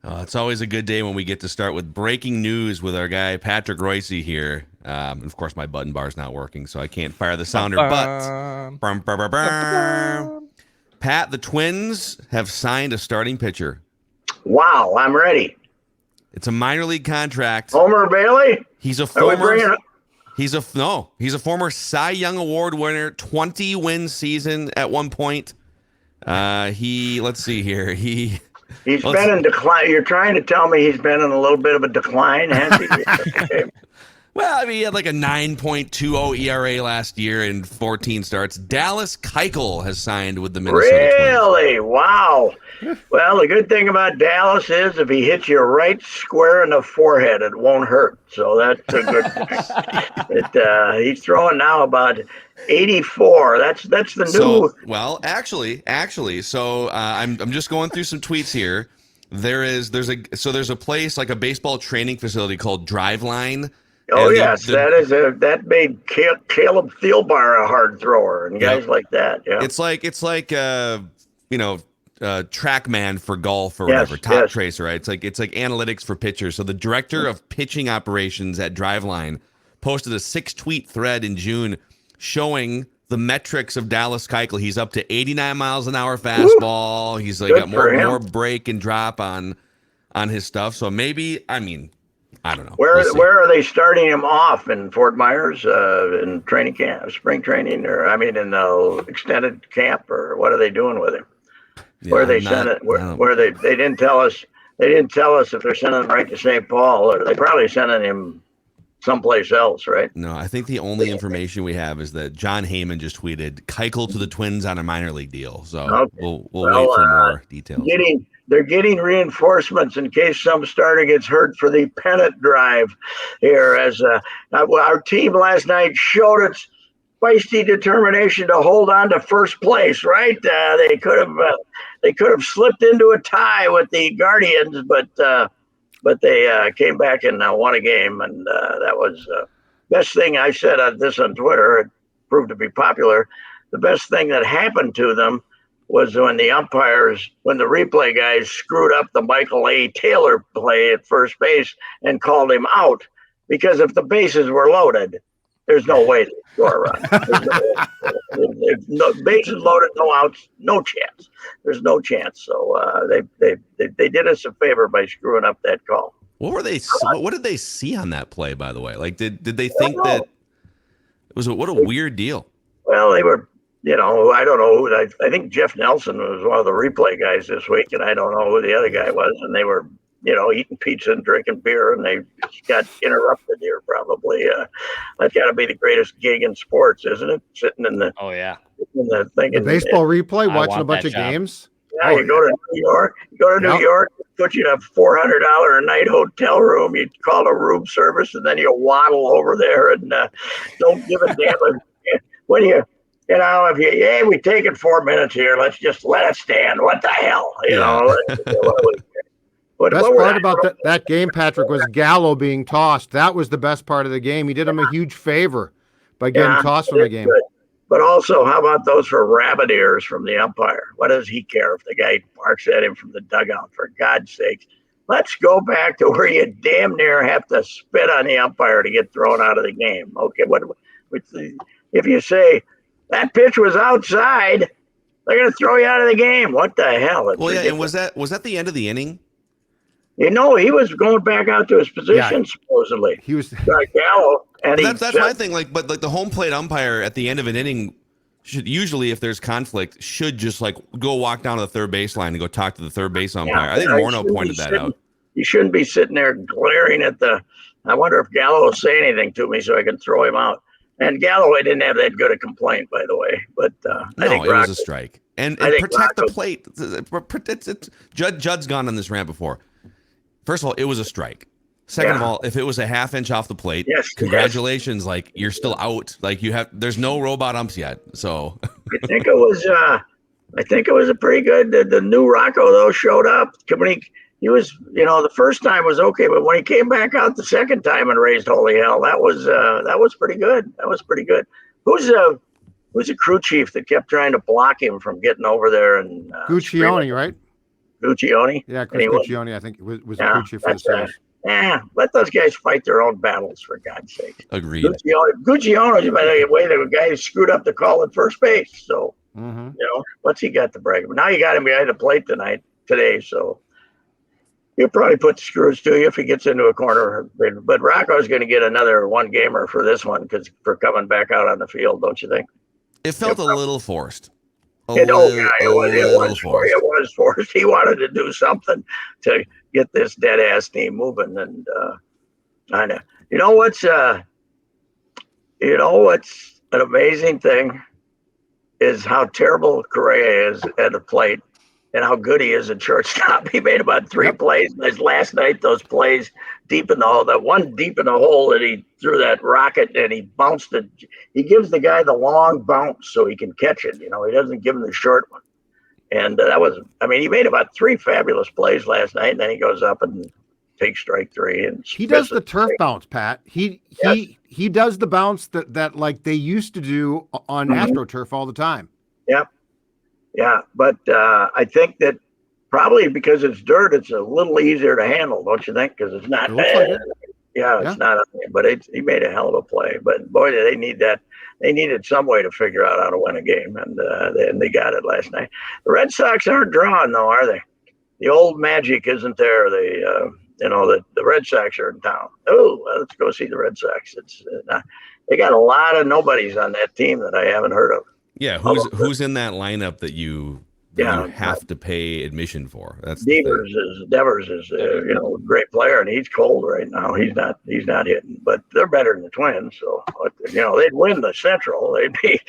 It's always a good day when we get to start with breaking news with our guy Patrick Reusse here. Of course, my button bar's not working, so I can't fire the sounder. But Pat, the Twins have signed a starting pitcher. Wow, I'm ready. It's a minor league contract. Homer Bailey? He's a former. He's a former Cy Young Award winner, 20 win season at one point. Let's see here. He's been in decline. You're trying to tell me he's been in a little bit of a decline, has he? Well, I mean, he had like a 9.20 ERA last year in 14 starts. Dallas Keuchel has signed with the Minnesota Twins. Really? Wow. Well, the good thing about Dallas is if he hits you right square in the forehead, it won't hurt. So that's a good thing. He's throwing now about 84. That's the new. So, well, actually, so I'm just going through some tweets here. There's a place like a baseball training facility called Driveline. Oh yes, that made Caleb Thielbar a hard thrower and guys like that. Yeah, it's like TrackMan for golf or whatever, Top Tracer, right? It's like analytics for pitchers. So the director of pitching operations at Driveline posted a 6-tweet thread in June showing the metrics of Dallas Keuchel. He's up to 89 miles an hour fastball. He's like got more break and drop on his stuff. So maybe, I mean, I don't know. Where are they starting him off in Fort Myers in training camp, spring training, or in the extended camp, or what are they doing with him? Yeah, where they sent it? Where they didn't tell us. They didn't tell us if they're sending him right to St. Paul, or they probably sending him someplace else, right? No, I think the only information we have is that John Heyman just tweeted Keuchel to the Twins on a minor league deal. So we'll wait for more details. They're getting reinforcements in case some starter gets hurt for the pennant drive here. As our team last night showed its feisty determination to hold on to first place. Right? They could have slipped into a tie with the Guardians, but they came back and won a game, and that was best thing. I said this on Twitter. It proved to be popular. The best thing that happened to them was when the replay guys screwed up the Michael A. Taylor play at first base and called him out, because if the bases were loaded, there's no way to score a run. Bases loaded, no outs, no chance. There's no chance. So they did us a favor by screwing up that call. What did they see on that play, by the way? Like, did they think that it was what a weird deal? Well, they were. I don't know who. I think Jeff Nelson was one of the replay guys this week, and I don't know who the other guy was. And they were, eating pizza and drinking beer, and they got interrupted here. Probably that's got to be the greatest gig in sports, isn't it? Sitting in the in the thing, the baseball replay, watching a bunch of games. Yeah, you go to New York. New York, put you in a $400 a night hotel room. You call a room service, and then you waddle over there and don't give a damn when you. If we take it 4 minutes here, let's just let it stand. What the hell? Best part about that game, Patrick, was Gallo being tossed. That was the best part of the game. He did him a huge favor by getting tossed from the game. Good. But also, how about those for rabbit ears from the umpire? What does he care if the guy barks at him from the dugout? For God's sake, let's go back to where you damn near have to spit on the umpire to get thrown out of the game. Okay, if you say that pitch was outside, they're going to throw you out of the game. What the hell? And was that the end of the inning? He was going back out to his position, supposedly. He was Gallo, and that's my thing. But the home plate umpire at the end of an inning should usually, if there's conflict, should just go walk down to the third baseline and go talk to the third base umpire. I think Morneau pointed that out. You shouldn't be sitting there glaring at I wonder if Gallo will say anything to me so I can throw him out. And Galloway didn't have that good a complaint, by the way. But I think it was a strike. And protect the plate. Judd's gone on this rant before. First of all, it was a strike. Second of all, if it was a half inch off the plate, congratulations. Like, you're still out. Like, there's no robot umps yet. So I think it was a pretty good. The new Rocco though showed up when he was, the first time was okay, but when he came back out the second time and raised holy hell, that was pretty good. That was pretty good. Who's a crew chief that kept trying to block him from getting over there? And Guccione, right? Guccione. Yeah, Chris Guccione, I think, was the Gucci for the series. Let those guys fight their own battles, for God's sake. Agreed. Guccione, by the way, the guy who screwed up the call at first base. So, what's he got to brag about? Now you got him behind the plate today, so he'll probably put the screws to you if he gets into a corner. But Rocco's going to get another one gamer for this one for coming back out on the field, don't you think? It felt a little forced. It was forced. He wanted to do something to get this dead ass team moving, and I know. You know what's an amazing thing is how terrible Correa is at the plate, and how good he is at shortstop. He made about 3 plays last night. Those plays deep in the hole, that one deep in the hole that he threw that rocket and he bounced it. He gives the guy the long bounce so he can catch it. He doesn't give him the short one. And he made about 3 fabulous plays last night, and then he goes up and takes strike 3. And he does the turf bounce, Pat. He does the bounce that like they used to do on AstroTurf all the time. Yep. Yeah, but I think that probably because it's dirt, it's a little easier to handle, don't you think? Because it's not. It's not. But he made a hell of a play. But boy, they need that. They needed some way to figure out how to win a game, and they got it last night. The Red Sox aren't drawing though, are they? The old magic isn't there. The Red Sox are in town. Oh, let's go see the Red Sox. They got a lot of nobodies on that team that I haven't heard of. Yeah, who's in that lineup that you have to pay admission for? That's Devers is a great player, and he's cold right now. He's not hitting, but they're better than the Twins. So they'd win the Central. They'd be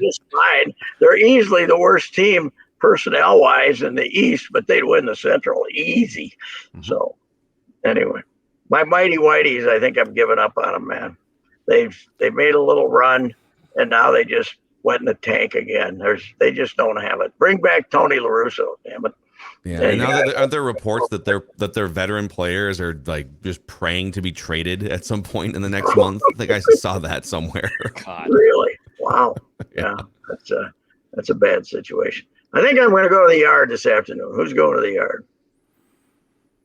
just fine. They're easily the worst team personnel wise in the East, but they'd win the Central easy. So anyway, my mighty whiteys, I think I'm giving up on them, man. They've made a little run. And now they just went in the tank again. They just don't have it. Bring back Tony La Russa, damn it. Yeah, and now aren't there reports that their veteran players are like just praying to be traded at some point in the next month? I think I saw that somewhere. God. Really? Wow. Yeah, that's a bad situation. I think I'm going to go to the yard this afternoon. Who's going to the yard?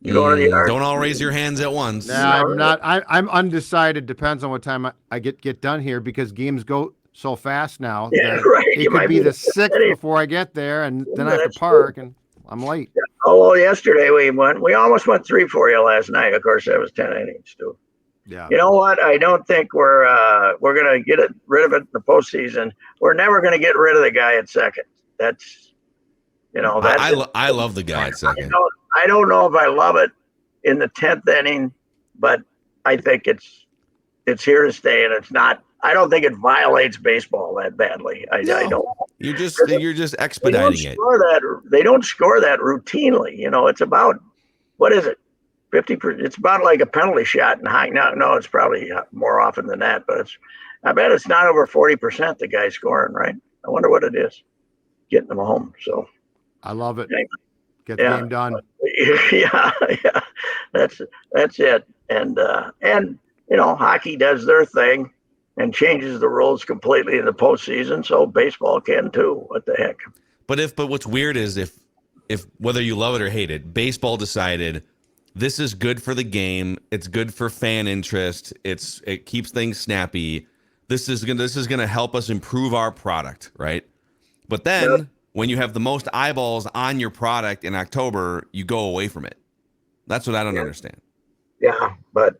You going to the yard? Don't all raise your hands at once. No, I'm not. I'm undecided. Depends on what time I get done here because games go so fast now. Yeah, right. It could be the 6th before I get there, and then I have to park, and I'm late. Yeah. Although yesterday we almost went 3 for you last night. Of course, that was 10 innings too. Yeah. You know what? I don't think we're going to get rid of it in the postseason. We're never going to get rid of the guy at second. That's I love the guy at second. I don't know if I love it in the 10th inning, but I think it's here to stay, and it's not. I don't think it violates baseball that badly. I don't. You're just expediting it. They don't score that routinely. It's about, what is it? 50%. It's about like a penalty shot in high. No, it's probably more often than that, but I bet it's not over 40% the guy scoring, right? I wonder what it is. Getting them home. So I love it. Get the game done. Yeah. That's it. And hockey does their thing and changes the rules completely in the postseason, so baseball can too. What the heck? But what's weird is if whether you love it or hate it, baseball decided this is good for the game. It's good for fan interest. It keeps things snappy. This is gonna help us improve our product, right? But then when you have the most eyeballs on your product in October, you go away from it. That's what I don't understand. Yeah, but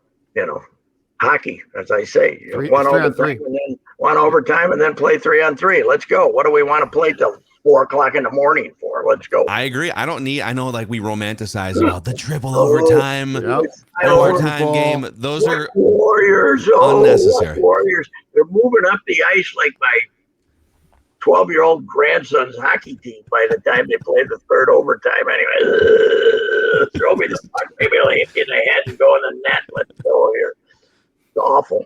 hockey, as I say, one overtime and then play 3-on-3. Let's go. What do we want to play till 4:00 in the morning for? Let's go. I agree. I know like we romanticize the triple overtime, overtime game. Those are Warriors. Unnecessary. Warriors. They're moving up the ice like my 12-year-old grandson's hockey team by the time they play the 3rd overtime. Anyway, throw me the puck. Maybe I'll hit you in the head and go in the net. Let's go here. It's awful.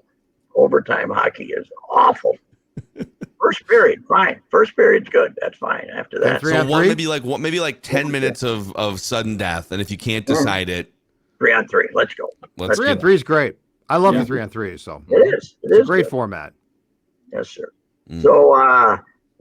Overtime hockey is awful. First period, fine. First period's good. That's fine. After that, so maybe like 10 minutes of sudden death, and if you can't decide it, 3-on-3. Let's go. 3-on-3 is great. I love the 3-on-3. So it is. It's a great format. Yes, sir. So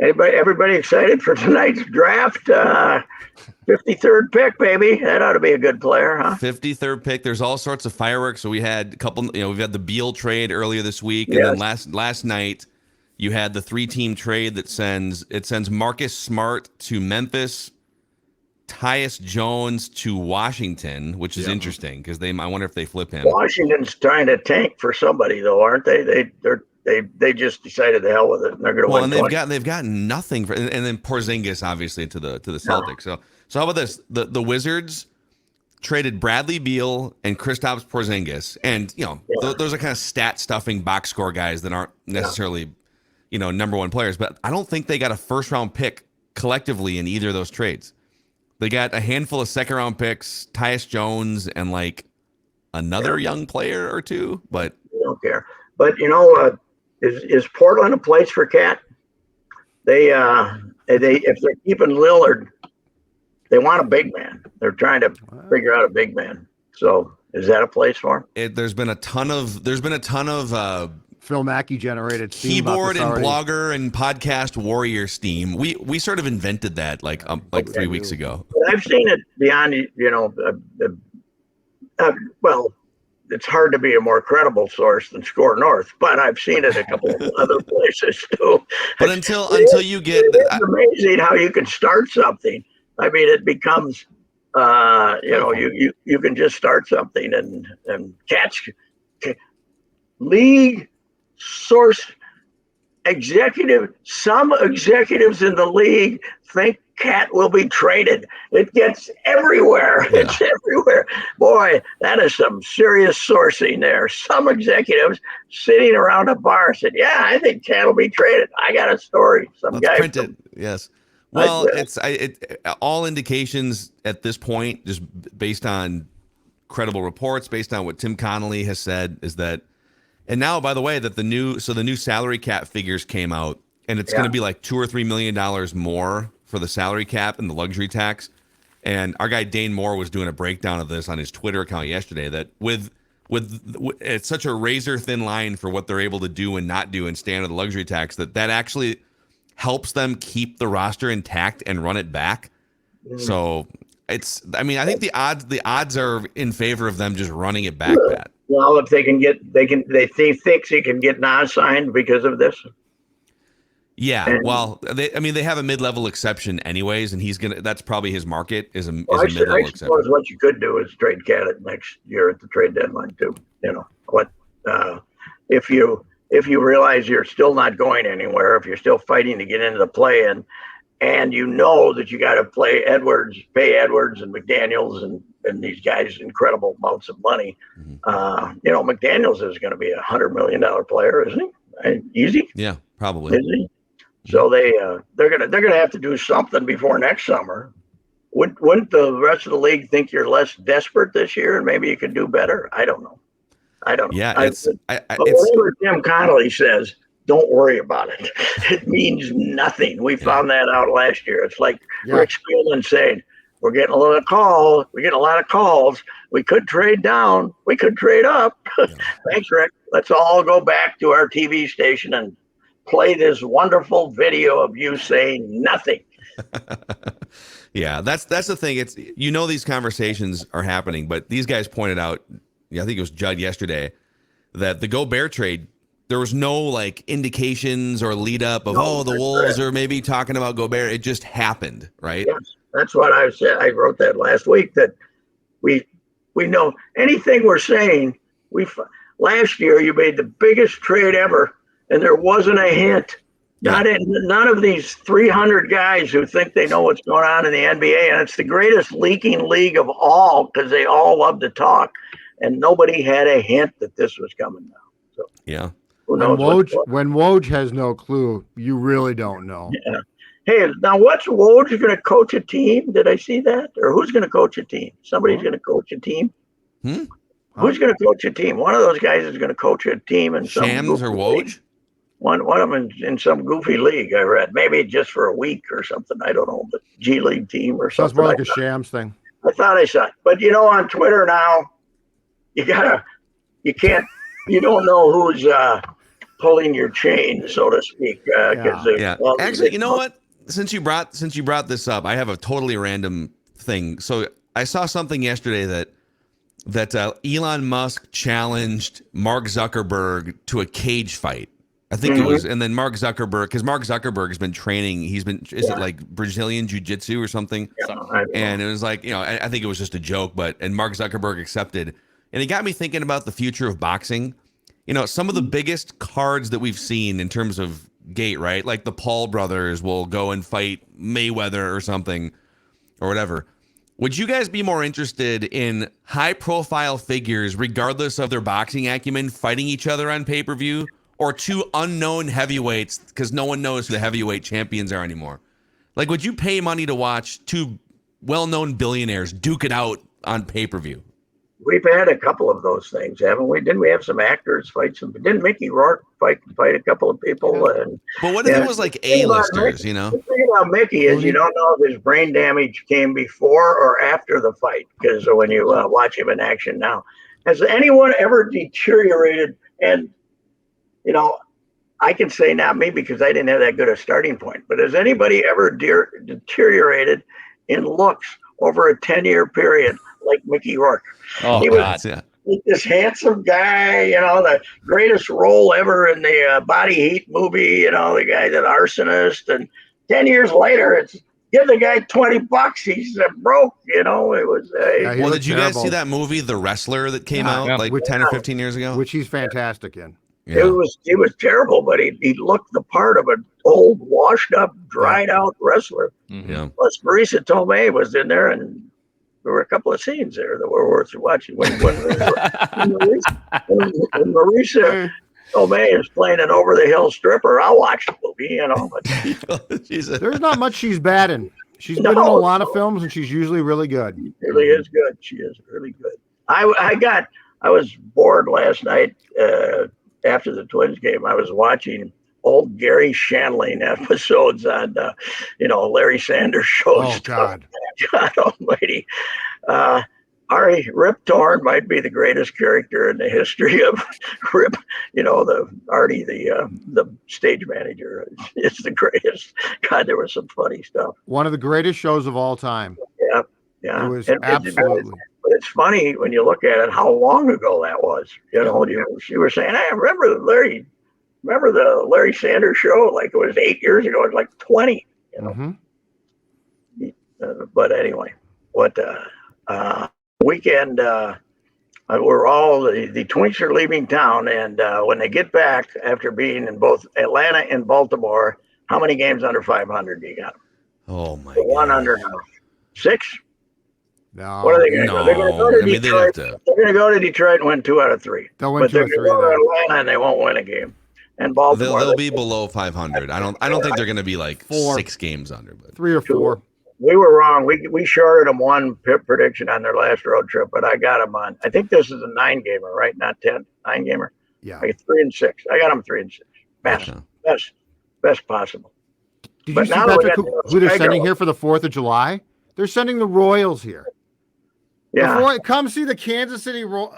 Everybody excited for tonight's draft? 53rd pick, baby. That ought to be a good player, huh? 53rd pick. There's all sorts of fireworks. So we had a couple, we've had the Beal trade earlier this week. And then last night you had the 3-team trade that sends Marcus Smart to Memphis, Tyus Jones to Washington, which is interesting because I wonder if they flip him. Washington's trying to tank for somebody though, aren't they? They just decided the hell with it. And they're going to win. And they've gotten nothing for, and then Porzingis obviously to the Celtics. So how about this? The Wizards traded Bradley Beal and Kristaps Porzingis, and those are kind of stat stuffing box score guys that aren't necessarily number one players. But I don't think they got a first round pick collectively in either of those trades. They got a handful of second round picks, Tyus Jones, and like another young player or two. But they don't care. But is Portland a place for Cat? They if they're keeping Lillard, they want a big man. They're trying to figure out a big man. So is that a place for him? There's been a ton of Phil Mackey generated keyboard and blogger and podcast warrior steam. We sort of invented that like 3 weeks ago. But I've seen it beyond well. It's hard to be a more credible source than Score North, but I've seen it a couple of other places too. But until you get, it's amazing how you can start something. I mean, it becomes, you can just start something and catch league source executive. Some executives in the league think Cat will be traded. It gets everywhere. Yeah. It's everywhere. Boy, that is some serious sourcing there. Some executives sitting around a bar said, "Yeah, I think Cat will be traded." I got a story. Some guy print it. Yes. Well, all indications at this point, just based on credible reports, based on what Tim Connolly has said, is that, and now, by the way, that the new salary cap figures came out, and it's going to be like $2 or $3 million more for the salary cap and the luxury tax. And our guy Dane Moore was doing a breakdown of this on his Twitter account yesterday, that with it's such a razor thin line for what they're able to do and not do and stay under the luxury tax, that actually helps them keep the roster intact and run it back. So I think the odds are in favor of them just running it back, Pat. Well, if they think he can get non-signed because of this. Yeah, well, they have a mid-level exception anyways, and that's probably his market is a mid-level exception. I suppose what you could do is trade Cat next year at the trade deadline too. If you realize you're still not going anywhere, if you're still fighting to get into the play-in, and you know that you got to pay Edwards and McDaniels and these guys incredible amounts of money, McDaniels is going to be $100 million player, isn't he? Easy. Yeah, probably. Isn't he? So they're gonna have to do something before next summer. Wouldn't the rest of the league think you're less desperate this year and maybe you could do better? I don't know. Yeah, whatever Tim Connolly says, don't worry about it. It means nothing. We found that out last year. It's like Rick Spielman saying, we're getting a lot of calls. We get a lot of calls. We could trade down. We could trade up. Thanks, Rick. Let's all go back to our TV station and play this wonderful video of you saying nothing. Yeah, that's the thing. It's these conversations are happening, but these guys pointed out, I think it was Judd yesterday, that the Gobert trade, there was no indications or lead up of the Wolves are maybe talking about Gobert. It just happened, right? Yes, that's what I said. I wrote that last week, that we know anything we're saying. Last year you made the biggest trade ever, and there wasn't a hint. None of these 300 guys who think they know what's going on in the NBA, and it's the greatest leaking league of all because they all love to talk, and nobody had a hint that this was coming now. So yeah, who knows? When Woj has no clue, you really don't know. Yeah. Hey, now what's Woj going to coach a team? Did I see that? Or who's going to coach a team? Somebody's going to coach a team. Who's going to coach a team? One of those guys is going to coach a team in some Shams or Woj. One of them in some goofy league I read, maybe just for a week or something. I don't know, but G League team or something. Sounds more like a Shams thing. I thought I saw it, but on Twitter now, you don't know who's pulling your chain, so to speak. Yeah. Actually, you know what? Since you brought this up, I have a totally random thing. So I saw something yesterday that Elon Musk challenged Mark Zuckerberg to a cage fight. I think it was, and then Mark Zuckerberg, because Mark Zuckerberg has been training. Is it like Brazilian jiu-jitsu or something? Yeah, and it was like, I think it was just a joke, and Mark Zuckerberg accepted. And it got me thinking about the future of boxing. Some of the biggest cards that we've seen in terms of gate, right? Like the Paul brothers will go and fight Mayweather or something or whatever. Would you guys be more interested in high-profile figures, regardless of their boxing acumen, fighting each other on pay-per-view, or two unknown heavyweights because no one knows who the heavyweight champions are anymore? Like, would you pay money to watch two well-known billionaires duke it out on pay-per-view? We've had a couple of those things, haven't we? Didn't we have some actors fight some? Didn't Mickey Rourke fight a couple of people? But what if it was like A-listers, The thing about Mickey is you don't know if his brain damage came before or after the fight, because when you watch him in action now, has anyone ever deteriorated? And, I can say not me because I didn't have that good a starting point, but has anybody ever deteriorated in looks over a 10-year period like Mickey Rourke? Oh, he was this handsome guy, the greatest role ever in the Body Heat movie, the guy, the arsonist. And 10 years later, it's give the guy $20. He's broke, it was. Well, did you guys see that movie, The Wrestler, that came out 10 or 15 years ago? Which he's fantastic in. Yeah. It was terrible, but he looked the part of an old, washed up, dried out wrestler. Yeah. Plus, Reusse Unchained was in there, and there were a couple of scenes there that were worth watching. When Reusse Unchained is playing an over-the-hill stripper, I'll watch the movie, But there's not much she's bad in. She's been in a lot of films, and she's usually really good. She really is good. She is really good. I was bored last night after the Twins game. I was watching old Gary Shandling episodes on, Larry Sanders shows. Oh, God. God almighty. Rip Torn might be the greatest character in the history of Rip. Artie, the stage manager, is the greatest. God, there was some funny stuff. One of the greatest shows of all time. Yeah. It was absolutely. But it's funny when you look at it, how long ago that was. She was saying, I remember the Larry Sanders show, like it was 8 years ago. It was like 20, But anyway, weekend, we're all, the Twinks are leaving town. And when they get back, after being in both Atlanta and Baltimore, how many games under 500 do you got? Oh, my God. One under 6? No. What are they going to do? They're going to go to Detroit. They're going to go to Detroit and win 2 out of 3. They'll win 2 out of 3. They're going to go to Atlanta and they won't win a game. And Baltimore, they'll be below 500. I don't think they're going to be like 6 games under, but 3 or 4. We were wrong. We shorted them one prediction on their last road trip, but I got them on. I think this is a 9-gamer, right? Not 10. 9-gamer. Yeah. Like 3-6. I got them 3-6. Best possible. Did you see, Patrick, who they're sending here for the 4th of July? They're sending the Royals here. Yeah. Come see the Kansas City Royals.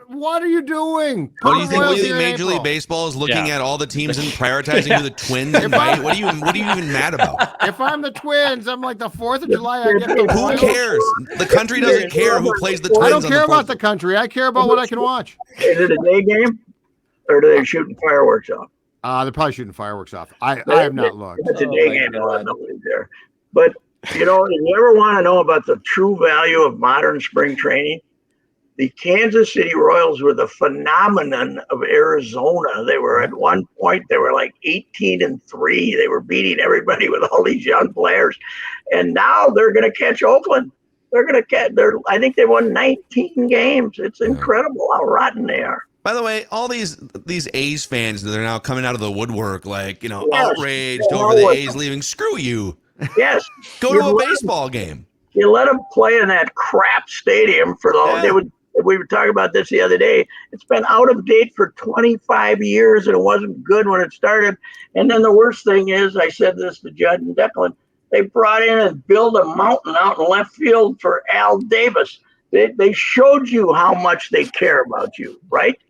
What are you doing? What do you think Major League Baseball is looking at all the teams and prioritizing who the Twins invite? What are you even mad about? If I'm the Twins, I'm like the 4th of July. I get the Who cares? The country doesn't care who plays the Twins. I don't care about the country. I care about what I can watch. Is it a day game, or do they shooting fireworks off? They're probably shooting fireworks off. I have not looked. It's a day game. Nobody's there. But if you ever want to know about the true value of modern spring training, the Kansas City Royals were the phenomenon of Arizona. They were at one point, they were like 18-3. They were beating everybody with all these young players. And now they're going to catch Oakland. I think they won 19 games. It's incredible how rotten they are. By the way, all these A's fans that are now coming out of the woodwork, outraged over the A's leaving. Screw you. Yes. Go to a baseball game. You let them play in that crap stadium for we were talking about this the other day. It's been out of date for 25 years, and it wasn't good when it started. And then the worst thing is, I said this to Judd and Declan, they brought in and built a mountain out in left field for Al Davis. They showed you how much they care about you, right?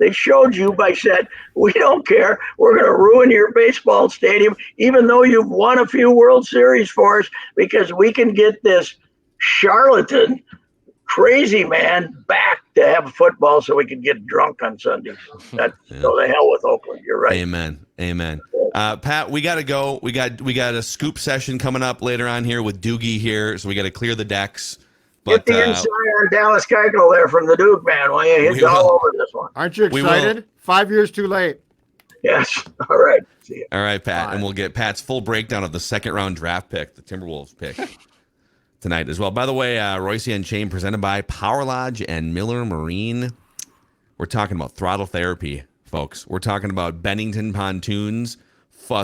They showed you by saying, we don't care. We're going to ruin your baseball stadium, even though you've won a few World Series for us, because we can get this charlatan, crazy man back to have football so we can get drunk on Sundays. So the hell with Oakland. You're right. Amen. Pat, we got to go. We got a scoop session coming up later on here with Doogie here, so we got to clear the decks. But, get the inside on Dallas Keuchel there from the Duke, man. Well, you hit all over this one. Aren't you excited? 5 years too late. Yes. All right. See you. All right, Pat. Bye. And we'll get Pat's full breakdown of the second-round draft pick, the Timberwolves pick, tonight as well. By the way, Reusse Unchained presented by Power Lodge and Miller Marine. We're talking about throttle therapy, folks. We're talking about Bennington pontoons.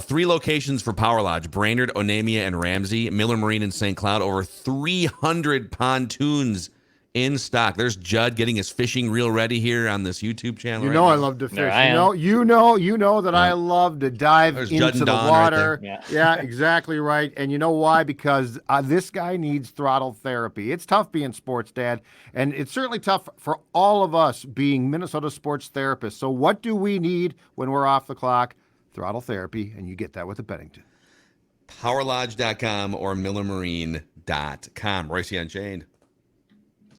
3 locations for Power Lodge: Brainerd, Onamia, and Ramsey. Miller Marine in St. Cloud. Over 300 pontoons in stock. There's Judd getting his fishing reel ready here on this YouTube channel. You know I love to fish. You know that I love to dive into the water. Right yeah, exactly right. And you know why? Because this guy needs throttle therapy. It's tough being sports dad, and it's certainly tough for all of us being Minnesota sports therapists. So what do we need when we're off the clock? Throttle therapy, and you get that with a Bennington. PowerLodge.com or MillerMarine.com. Reusse Unchained.